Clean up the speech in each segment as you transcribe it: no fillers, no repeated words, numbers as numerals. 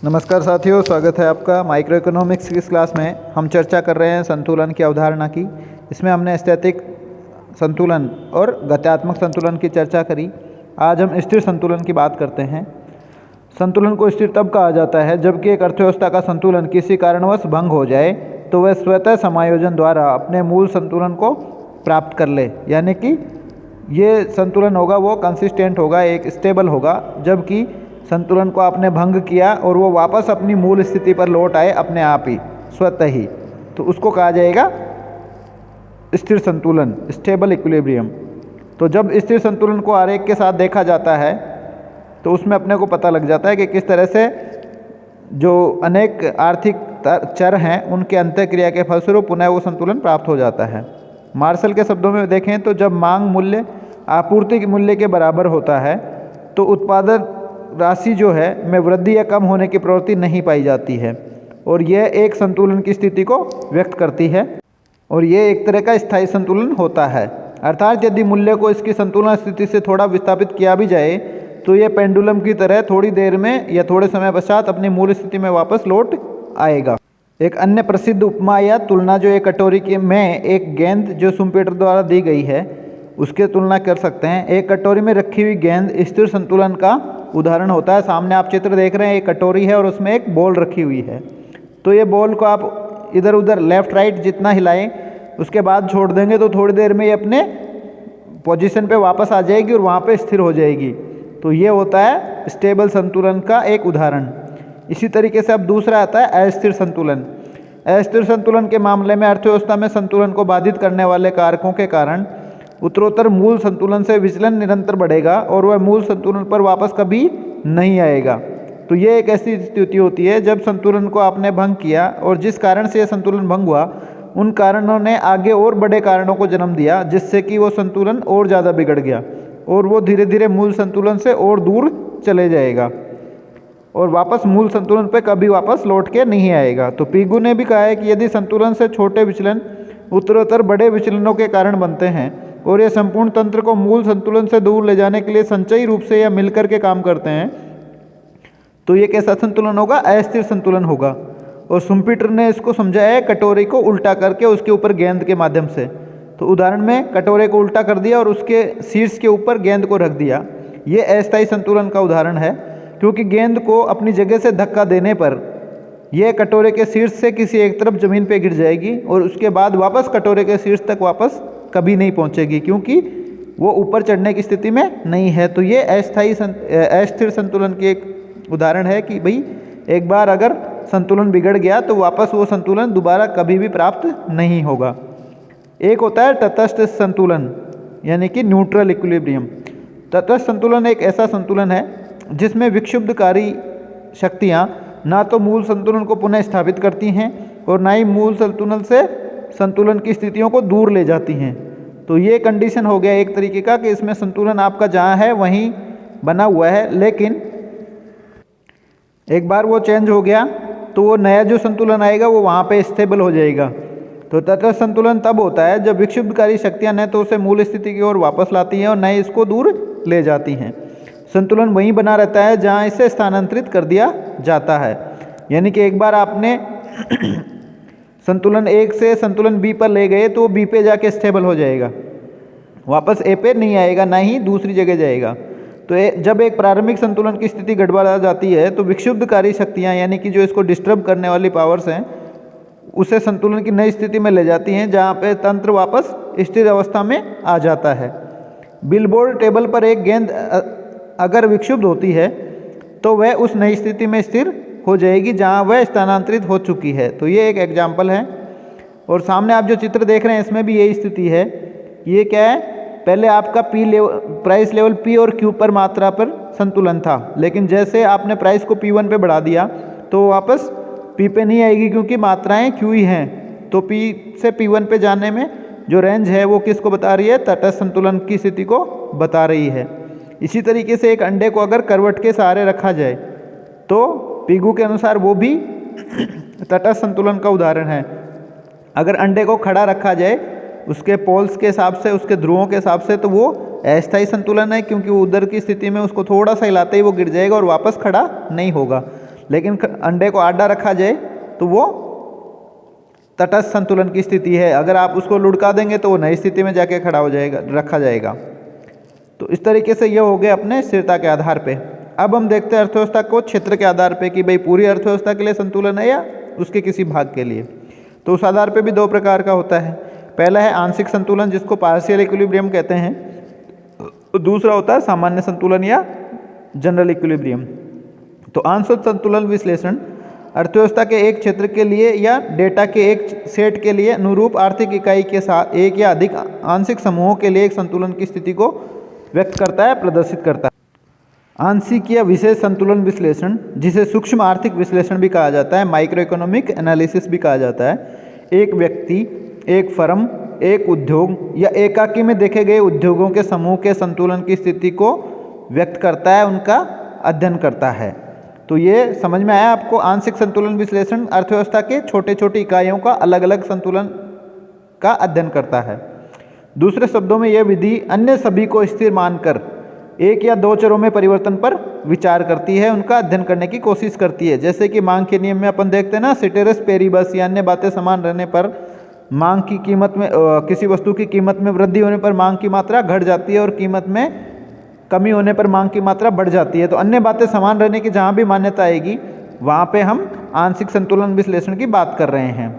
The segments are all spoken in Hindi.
नमस्कार साथियों, स्वागत है आपका माइक्रो इकोनॉमिक्स की इस क्लास में। हम चर्चा कर रहे हैं संतुलन की अवधारणा की। इसमें हमने स्थैतिक संतुलन और गत्यात्मक संतुलन की चर्चा करी। आज हम स्थिर संतुलन की बात करते हैं। संतुलन को स्थिर तब कहा जाता है जबकि एक अर्थव्यवस्था का संतुलन किसी कारणवश भंग हो जाए तो वह स्वतः समायोजन द्वारा अपने मूल संतुलन को प्राप्त कर ले, यानी कि ये संतुलन होगा वो कंसिस्टेंट होगा, एक स्टेबल होगा। जबकि संतुलन को आपने भंग किया और वो वापस अपनी मूल स्थिति पर लौट आए अपने आप ही, स्वतः ही, तो उसको कहा जाएगा स्थिर संतुलन, स्टेबल इक्विलिब्रियम। तो जब स्थिर संतुलन को आरेख के साथ देखा जाता है तो उसमें अपने को पता लग जाता है कि किस तरह से जो अनेक आर्थिक चर हैं उनके अंतःक्रिया के फलस्वरूप पुनः वो संतुलन प्राप्त हो जाता है। मार्शल के शब्दों में देखें तो जब मांग मूल्य आपूर्ति के मूल्य के बराबर होता है तो उत्पादन राशि जो है में वृद्धि या कम होने की प्रवृत्ति नहीं पाई जाती है, और यह एक संतुलन की स्थिति को व्यक्त करती है, और यह एक तरह का स्थायी संतुलन होता है। अर्थात यदि मूल्य को इसकी संतुलन स्थिति से थोड़ा विस्थापित किया भी जाए तो यह पेंडुलम की तरह थोड़ी देर में या थोड़े समय पश्चात अपनी मूल स्थिति में वापस लौट आएगा। एक अन्य प्रसिद्ध उपमा या तुलना जो एक कटोरी के में एक गेंद जो शुम्पेटर द्वारा दी गई है उसके तुलना कर सकते हैं। एक कटोरी में रखी हुई गेंद स्थिर संतुलन का उदाहरण होता है। सामने आप चित्र देख रहे हैं, एक कटोरी है और उसमें एक बॉल रखी हुई है। तो ये बॉल को आप इधर उधर लेफ़्ट राइट जितना हिलाएं उसके बाद छोड़ देंगे तो थोड़ी देर में ये अपने पोजीशन पे वापस आ जाएगी और वहाँ पे स्थिर हो जाएगी। तो ये होता है स्टेबल संतुलन का एक उदाहरण। इसी तरीके से अब दूसरा आता है अस्थिर संतुलन। अस्थिर संतुलन के मामले में अर्थव्यवस्था में संतुलन को बाधित करने वाले कारकों के कारण उत्तरोत्तर मूल संतुलन से विचलन निरंतर बढ़ेगा और वह मूल संतुलन पर वापस कभी नहीं आएगा। तो ये एक ऐसी स्थिति होती है जब संतुलन को आपने भंग किया और जिस कारण से यह संतुलन भंग हुआ उन कारणों ने आगे और बड़े कारणों को जन्म दिया, जिससे कि वो संतुलन और ज़्यादा बिगड़ गया और वो धीरे धीरे मूल संतुलन से और दूर चले जाएगा और वापस मूल संतुलन पर कभी वापस लौट के नहीं आएगा। तो पीगू ने भी कहा है कि यदि संतुलन से छोटे विचलन उत्तरोत्तर बड़े विचलनों के कारण बनते हैं और ये संपूर्ण तंत्र को मूल संतुलन से दूर ले जाने के लिए संचयी रूप से या मिलकर के काम करते हैं, तो ये कैसा संतुलन होगा? अस्थिर संतुलन होगा। और शुम्पेटर ने इसको समझाया है कटोरी को उल्टा करके उसके ऊपर गेंद के माध्यम से। तो उदाहरण में कटोरे को उल्टा कर दिया और उसके शीर्ष के ऊपर गेंद को रख दिया। ये अस्थायी संतुलन का उदाहरण है, क्योंकि गेंद को अपनी जगह से धक्का देने पर यह कटोरे के शीर्ष से किसी एक तरफ ज़मीन पर गिर जाएगी और उसके बाद वापस कटोरे के शीर्ष तक वापस कभी नहीं पहुंचेगी, क्योंकि वो ऊपर चढ़ने की स्थिति में नहीं है। तो ये अस्थिर संतुलन की एक उदाहरण है कि भाई एक बार अगर संतुलन बिगड़ गया तो वापस वो संतुलन दोबारा कभी भी प्राप्त नहीं होगा। एक होता है तटस्थ संतुलन, यानी कि न्यूट्रल इक्विलिब्रियम। तटस्थ संतुलन एक ऐसा संतुलन है जिसमें विक्षुब्धकारी शक्तियाँ ना तो मूल संतुलन को पुनः स्थापित करती हैं और ना ही मूल संतुलन से संतुलन की स्थितियों को दूर ले जाती हैं। तो ये कंडीशन हो गया एक तरीके का कि इसमें संतुलन आपका जहाँ है वहीं बना हुआ है, लेकिन एक बार वो चेंज हो गया तो वो नया जो संतुलन आएगा वो वहाँ पे स्टेबल हो जाएगा। तो तटस्थ संतुलन तब होता है जब विक्षुब्धकारी शक्तियाँ न तो उसे मूल स्थिति की ओर वापस लाती हैं और न ही इसको दूर ले जाती हैं। संतुलन वहीं बना रहता है जहाँ इसे स्थानांतरित कर दिया जाता है। यानी कि एक बार आपने संतुलन एक से संतुलन बी पर ले गए तो बी पे जाके स्टेबल हो जाएगा, वापस ए पे नहीं आएगा, ना ही दूसरी जगह जाएगा। तो जब एक प्रारंभिक संतुलन की स्थिति गड़बड़ा जाती है तो विक्षुब्धकारी शक्तियाँ, यानी कि जो इसको डिस्टर्ब करने वाली पावर्स हैं, उसे संतुलन की नई स्थिति में ले जाती हैं जहाँ पे तंत्र वापस स्थिर अवस्था में आ जाता है। बिलबोर्ड टेबल पर एक गेंद अगर विक्षुब्ध होती है तो वह उस नई स्थिति में स्थिर हो जाएगी जहाँ वह स्थानांतरित हो चुकी है। तो ये एक एग्जाम्पल है। और सामने आप जो चित्र देख रहे हैं इसमें भी यही स्थिति है। ये क्या है? पहले आपका प्राइस लेवल पी और क्यू पर मात्रा पर संतुलन था, लेकिन जैसे आपने प्राइस को P1 पे बढ़ा दिया तो वापस P पे नहीं आएगी, क्योंकि मात्राएं क्यू ही हैं। तो P से P1 पे जाने में जो रेंज है वो किसको बता रही है? तटस्थ संतुलन की स्थिति को बता रही है। इसी तरीके से एक अंडे को अगर करवट के सहारे रखा जाए तो पीगू के अनुसार वो भी तटस्थ संतुलन का उदाहरण है। अगर अंडे को खड़ा रखा जाए उसके पोल्स के हिसाब से, उसके ध्रुवों के हिसाब से, तो वो अस्थायी संतुलन है, क्योंकि वो उधर की स्थिति में उसको थोड़ा सा हिलाते ही वो गिर जाएगा और वापस खड़ा नहीं होगा। लेकिन अंडे को आधा रखा जाए तो वो तटस्थ संतुलन की स्थिति है। अगर आप उसको लुढ़का देंगे तो वो नई स्थिति में जाके खड़ा हो जाएगा, रखा जाएगा। तो इस तरीके से ये हो गया अपने स्थिरता के आधार पे। अब हम देखते हैं अर्थव्यवस्था को क्षेत्र के आधार पे कि भाई पूरी अर्थव्यवस्था के लिए संतुलन है या उसके किसी भाग के लिए। तो उस आधार पे भी दो प्रकार का होता है। पहला है आंशिक संतुलन जिसको पार्शियल इक्विलिब्रियम कहते हैं, दूसरा होता है सामान्य संतुलन या जनरल इक्विलिब्रियम। तो आंशिक संतुलन विश्लेषण अर्थव्यवस्था के एक क्षेत्र के लिए या डेटा के एक सेट के लिए अनुरूप आर्थिक इकाई के साथ एक या अधिक आंशिक समूहों के लिए एक संतुलन की स्थिति को व्यक्त करता है, प्रदर्शित करता है। आंशिक या विशेष संतुलन विश्लेषण जिसे सूक्ष्म आर्थिक विश्लेषण भी कहा जाता है, माइक्रो इकोनॉमिक एनालिसिस भी कहा जाता है, एक व्यक्ति, एक फर्म, एक उद्योग या एकाकी में देखे गए उद्योगों के समूह के संतुलन की स्थिति को व्यक्त करता है, उनका अध्ययन करता है। तो ये समझ में आया आपको। आंशिक संतुलन विश्लेषण अर्थव्यवस्था के छोटे छोटे इकाइयों का अलग अलग संतुलन का अध्ययन करता है। दूसरे शब्दों में यह विधि अन्य सभी को स्थिर मानकर एक या दो चरों में परिवर्तन पर विचार करती है, उनका अध्ययन करने की कोशिश करती है। जैसे कि मांग के नियम में अपन देखते हैं ना, सिटेरस पेरिबस या अन्य बातें समान रहने पर मांग की कीमत में किसी वस्तु की कीमत में वृद्धि होने पर मांग की मात्रा घट जाती है और कीमत में कमी होने पर मांग की मात्रा बढ़ जाती है। तो अन्य बातें समान रहने की जहाँ भी मान्यता आएगी वहाँ पे हम आंशिक संतुलन विश्लेषण की बात कर रहे हैं।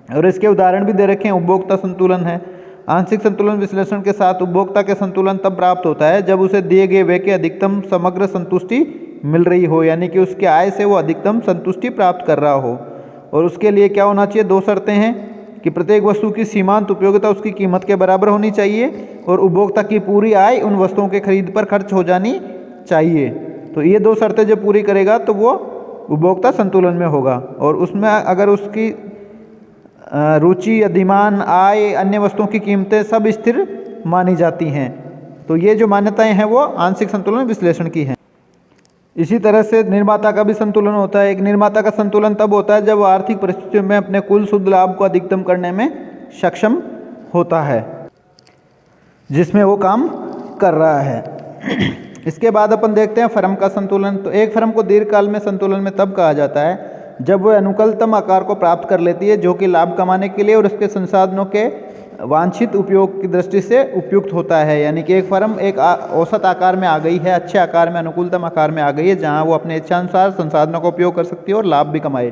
और इसके उदाहरण भी दे रखे हैं। उपभोक्ता संतुलन है। आंशिक संतुलन विश्लेषण के साथ उपभोक्ता के संतुलन तब प्राप्त होता है जब उसे दिए गए व्यय के अधिकतम समग्र संतुष्टि मिल रही हो, यानी कि उसके आय से वो अधिकतम संतुष्टि प्राप्त कर रहा हो। और उसके लिए क्या होना चाहिए? दो शर्तें हैं कि प्रत्येक वस्तु की सीमांत उपयोगिता उसकी कीमत के बराबर होनी चाहिए और उपभोक्ता की पूरी आय उन वस्तुओं के खरीद पर खर्च हो जानी चाहिए। तो ये दो शर्तें जब पूरी करेगा तो वो उपभोक्ता संतुलन में होगा। और उसमें अगर उसकी रुचि या डिमांड, आय, अन्य वस्तुओं की कीमतें सब स्थिर मानी जाती हैं, तो ये जो मान्यताएं हैं वो आंशिक संतुलन विश्लेषण की हैं। इसी तरह से निर्माता का भी संतुलन होता है। एक निर्माता का संतुलन तब होता है जब वो आर्थिक परिस्थितियों में अपने कुल शुद्ध लाभ को अधिकतम करने में सक्षम होता है जिसमें वो काम कर रहा है। इसके बाद अपन देखते हैं फर्म का संतुलन। तो एक फर्म को दीर्घकाल में संतुलन में तब कहा जाता है जब वह अनुकूलतम आकार को प्राप्त कर लेती है जो कि लाभ कमाने के लिए और उसके संसाधनों के वांछित उपयोग की दृष्टि से उपयुक्त होता है। यानी कि एक फर्म एक औसत आकार में आ गई है, अच्छे आकार में, अनुकूलतम आकार में आ गई है जहां वो अपने इच्छानुसार संसाधनों का उपयोग कर सकती है और लाभ भी कमाए।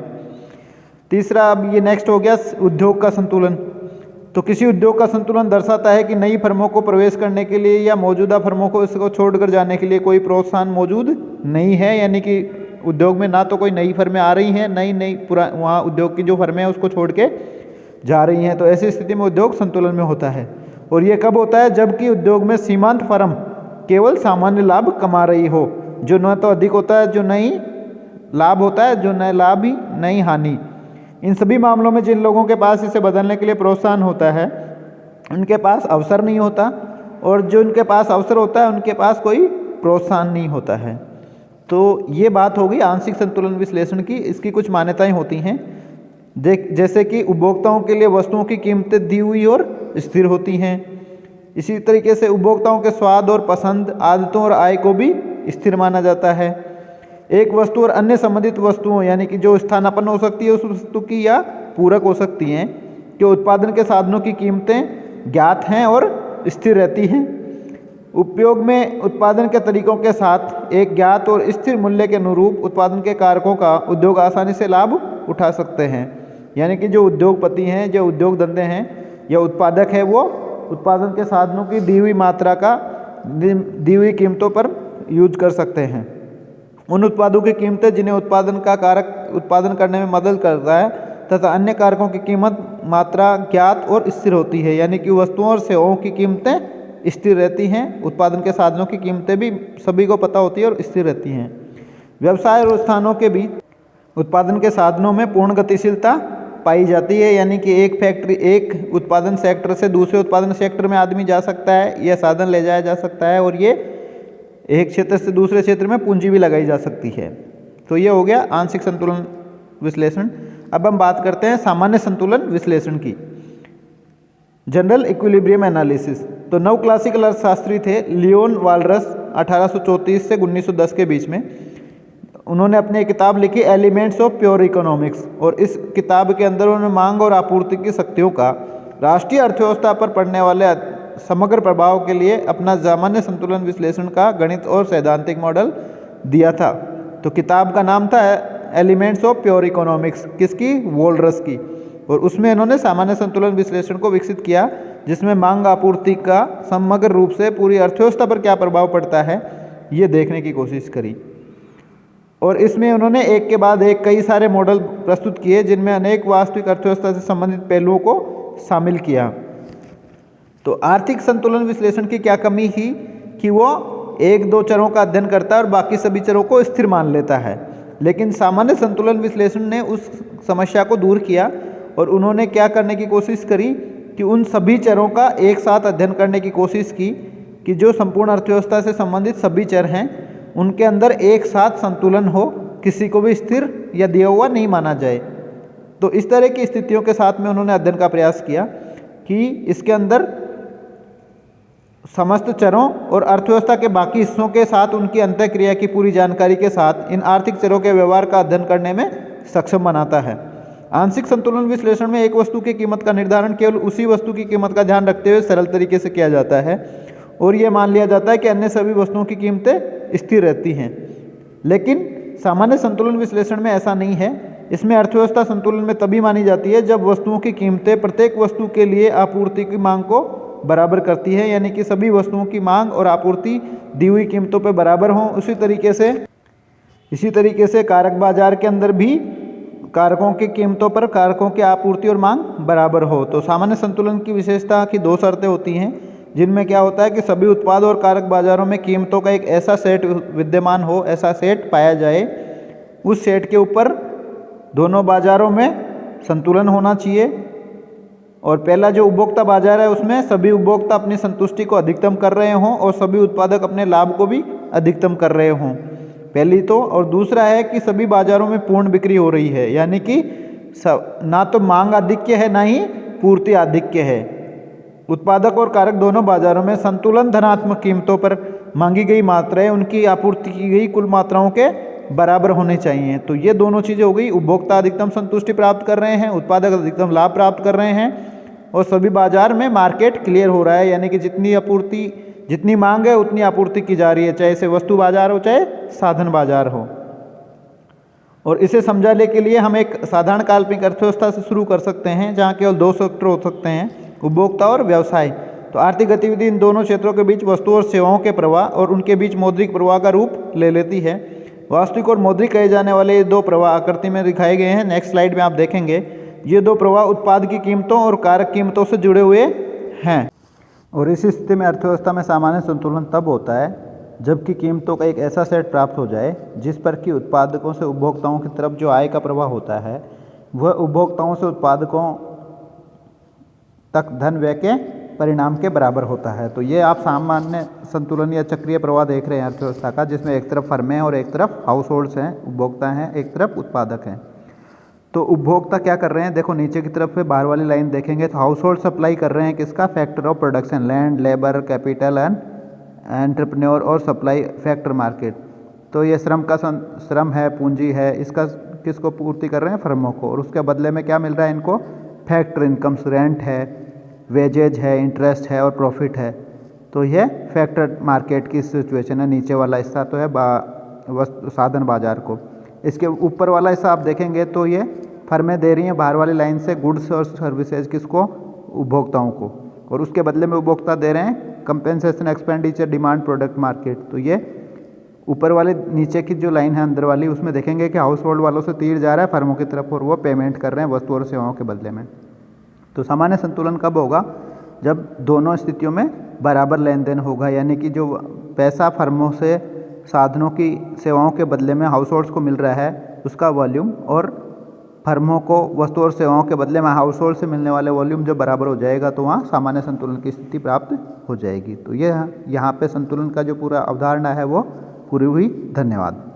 तीसरा, अब ये नेक्स्ट हो गया उद्योग का संतुलन। तो किसी उद्योग का संतुलन दर्शाता है कि नई फर्मों को प्रवेश करने के लिए या मौजूदा फर्मों को इसको छोड़कर जाने के लिए कोई प्रोत्साहन मौजूद नहीं है। यानी कि उद्योग में ना तो कोई नई फर्में आ रही हैं, नई वहाँ उद्योग की जो फर्में हैं उसको छोड़ के जा रही हैं। तो ऐसी स्थिति में उद्योग संतुलन में होता है। और ये कब होता है? जबकि उद्योग में सीमांत फर्म केवल सामान्य लाभ कमा रही हो, जो न तो अधिक होता है, जो नहीं लाभ होता है, जो न लाभ ही नहीं हानि। इन सभी मामलों में जिन लोगों के पास इसे बदलने के लिए प्रोत्साहन होता है उनके पास अवसर नहीं होता, और जो उनके पास अवसर होता है उनके पास कोई प्रोत्साहन नहीं होता है। तो ये बात होगी आंशिक संतुलन विश्लेषण की। इसकी कुछ मान्यताएं होती हैं जैसे कि उपभोक्ताओं के लिए वस्तुओं की कीमतें दी हुई और स्थिर होती हैं। इसी तरीके से उपभोक्ताओं के स्वाद और पसंद, आदतों और आय को भी स्थिर माना जाता है। एक वस्तु और अन्य संबंधित वस्तुओं यानी कि जो स्थानापन्न हो सकती है उस वस्तु की या पूरक हो सकती हैं, कि उत्पादन के साधनों की कीमतें ज्ञात हैं और स्थिर रहती हैं। उपयोग में उत्पादन के तरीकों के साथ एक ज्ञात और स्थिर मूल्य के अनुरूप उत्पादन के कारकों का उद्योग आसानी से लाभ उठा सकते हैं। यानी कि जो उद्योगपति हैं, जो उद्योग धंधे हैं या उत्पादक है, वो उत्पादन के साधनों की दी हुई मात्रा का दी हुई कीमतों पर यूज कर सकते हैं। उन उत्पादों की कीमतें जिन्हें उत्पादन का कारक उत्पादन करने में मदद करता है तथा अन्य कारकों की कीमत मात्रा ज्ञात और स्थिर होती है। यानी कि वस्तुओं और सेवाओं की कीमतें स्थिर रहती हैं, उत्पादन के साधनों की कीमतें भी सभी को पता होती है और स्थिर रहती हैं। व्यवसाय और स्थानों के बीच उत्पादन के साधनों में पूर्ण गतिशीलता पाई जाती है। यानी कि एक उत्पादन सेक्टर से दूसरे उत्पादन सेक्टर में आदमी जा सकता है या साधन ले जाया जा सकता है, और ये एक क्षेत्र से दूसरे क्षेत्र में पूंजी भी लगाई जा सकती है। तो ये हो गया आंशिक संतुलन विश्लेषण। अब हम बात करते हैं सामान्य संतुलन विश्लेषण की, जनरल इक्विलिब्रियम एनालिसिस। तो नव क्लासिकल अर्थशास्त्री थे लियोन वालरस 1834 से 1910 के बीच में। उन्होंने अपनी एक किताब लिखी एलिमेंट्स ऑफ प्योर इकोनॉमिक्स, और इस किताब के अंदर उन्होंने मांग और आपूर्ति की शक्तियों का राष्ट्रीय अर्थव्यवस्था पर पड़ने वाले समग्र प्रभाव के लिए अपना सामान्य संतुलन विश्लेषण का गणित और सैद्धांतिक मॉडल दिया था। तो किताब का नाम था एलिमेंट्स ऑफ प्योर इकोनॉमिक्स, किसकी? वोल्डर्स की। और उसमें इन्होंने सामान्य संतुलन विश्लेषण को विकसित किया, जिसमें मांग आपूर्ति का समग्र रूप से पूरी अर्थव्यवस्था पर क्या प्रभाव पड़ता है ये देखने की कोशिश करी। और इसमें उन्होंने एक के बाद एक कई सारे मॉडल प्रस्तुत किए, जिनमें अनेक वास्तविक अर्थव्यवस्था से संबंधित पहलुओं को शामिल किया। तो आर्थिक संतुलन विश्लेषण की क्या कमी थी कि वो एक दो चरों का अध्ययन करता है और बाकी सभी चरों को स्थिर मान लेता है। लेकिन सामान्य संतुलन विश्लेषण ने उस समस्या को दूर किया और उन्होंने क्या करने की कोशिश करी कि उन सभी चरों का एक साथ अध्ययन करने की कोशिश की कि जो संपूर्ण अर्थव्यवस्था से संबंधित सभी चर हैं उनके अंदर एक साथ संतुलन हो, किसी को भी स्थिर या दिया हुआ नहीं माना जाए। तो इस तरह की स्थितियों के साथ में उन्होंने अध्ययन का प्रयास किया कि इसके अंदर समस्त चरों और अर्थव्यवस्था के बाकी हिस्सों के साथ उनकी अंतःक्रिया की पूरी जानकारी के साथ इन आर्थिक चरों के व्यवहार का अध्ययन करने में सक्षम बनाता है। आंशिक संतुलन विश्लेषण में एक वस्तु की कीमत का निर्धारण केवल उसी वस्तु की कीमत का ध्यान रखते हुए सरल तरीके से किया जाता है और यह मान लिया जाता है कि अन्य सभी वस्तुओं की कीमतें स्थिर रहती हैं। लेकिन सामान्य संतुलन विश्लेषण में ऐसा नहीं है। इसमें अर्थव्यवस्था संतुलन में तभी मानी जाती है जब वस्तुओं की कीमतें प्रत्येक वस्तु के लिए आपूर्ति की मांग को बराबर करती है, यानी कि सभी वस्तुओं की मांग और आपूर्ति दी हुई कीमतों पर बराबर हों। इसी तरीके से कारक बाजार के अंदर भी कारकों की कीमतों पर कारकों की आपूर्ति और मांग बराबर हो। तो सामान्य संतुलन की विशेषता की दो शर्तें होती हैं, जिनमें क्या होता है कि सभी उत्पाद और कारक बाजारों में कीमतों का एक ऐसा सेट विद्यमान हो, ऐसा सेट पाया जाए, उस सेट के ऊपर दोनों बाजारों में संतुलन होना चाहिए। और पहला जो उपभोक्ता बाजार है उसमें सभी उपभोक्ता अपनी संतुष्टि को अधिकतम कर रहे हों और सभी उत्पादक अपने लाभ को भी अधिकतम कर रहे हों, पहली तो। और दूसरा है कि सभी बाजारों में पूर्ण बिक्री हो रही है, यानी कि ना तो मांग आधिक्य है ना ही पूर्ति आधिक्य है। उत्पादक और कारक दोनों बाजारों में संतुलन धनात्मक कीमतों पर मांगी गई मात्राएं उनकी आपूर्ति की गई कुल मात्राओं के बराबर होने चाहिए। तो ये दोनों चीज़ें हो गई। उपभोक्ता अधिकतम संतुष्टि प्राप्त कर रहे हैं, उत्पादक अधिकतम लाभ प्राप्त कर रहे हैं और सभी बाजार में मार्केट क्लियर हो रहा है, यानी कि जितनी मांग है उतनी आपूर्ति की जा रही है, चाहे इसे वस्तु बाजार हो चाहे साधन बाजार हो। और इसे समझाने के लिए हम एक साधारण काल्पनिक अर्थव्यवस्था से शुरू कर सकते हैं, जहाँ केवल दो सेक्टर हो सकते हैं, उपभोक्ता और व्यवसाय। तो आर्थिक गतिविधि इन दोनों क्षेत्रों के बीच वस्तुओं और सेवाओं के प्रवाह और उनके बीच मौद्रिक प्रवाह का रूप ले लेती है। वास्तविक और मौद्रिक कहे जाने वाले ये दो प्रवाह आकृति में दिखाए गए हैं। नेक्स्ट स्लाइड में आप देखेंगे ये दो प्रवाह उत्पाद की कीमतों और कारक कीमतों से जुड़े हुए हैं। और इस स्थिति में अर्थव्यवस्था में सामान्य संतुलन तब होता है जबकि कीमतों का एक ऐसा सेट प्राप्त हो जाए जिस पर कि उत्पादकों से उपभोक्ताओं की तरफ जो आय का प्रवाह होता है वह उपभोक्ताओं से उत्पादकों तक धन व्यय के परिणाम के बराबर होता है। तो ये आप सामान्य संतुलन या चक्रीय प्रवाह देख रहे हैं अर्थव्यवस्था का, जिसमें एक तरफ फर्में हैं और एक तरफ हाउस होल्ड्स हैं, उपभोक्ता हैं, एक तरफ उत्पादक हैं। तो उपभोक्ता क्या कर रहे हैं, देखो नीचे की तरफ पे बाहर वाली लाइन देखेंगे तो हाउस होल्ड सप्लाई कर रहे हैं किसका, factor of production, land, labour, capital and entrepreneur और सप्लाई फैक्टर मार्केट। तो ये श्रम है, पूंजी है, इसका किसको पूर्ति कर रहे हैं, फर्मों को। और उसके बदले में क्या मिल रहा है इनको, फैक्टर इनकम्स, रेंट है, वेजेज है, इंटरेस्ट है और प्रॉफिट है। तो ये फैक्टर मार्केट की सिचुएशन है। नीचे वाला हिस्सा तो है साधन बाजार को। इसके ऊपर वाला हिस्सा आप देखेंगे तो ये फर्में दे रही हैं बाहर वाली लाइन से गुड्स और सर्विसेज किसको, उपभोक्ताओं को, और उसके बदले में उपभोक्ता दे रहे हैं compensation expenditure demand product market. तो ये ऊपर वाले नीचे की जो लाइन है अंदर वाली उसमें देखेंगे कि हाउस होल्ड वालों से तीर जा रहा है फर्मों की तरफ और वो पेमेंट कर रहे हैं वस्तु और सेवाओं के बदले में। तो सामान्य संतुलन कब होगा, जब दोनों स्थितियों में बराबर लेन देन होगा, यानी कि जो पैसा फर्मों से साधनों की सेवाओं के बदले में हाउस होल्ड्स को मिल रहा है उसका वॉल्यूम और फर्मों को वस्तु और सेवाओं के बदले में हाउस होल्ड से मिलने वाले वॉल्यूम जब बराबर हो जाएगा तो वहाँ सामान्य संतुलन की स्थिति प्राप्त हो जाएगी। तो ये यहाँ पे संतुलन का जो पूरा अवधारणा है वो पूरी हुई। धन्यवाद।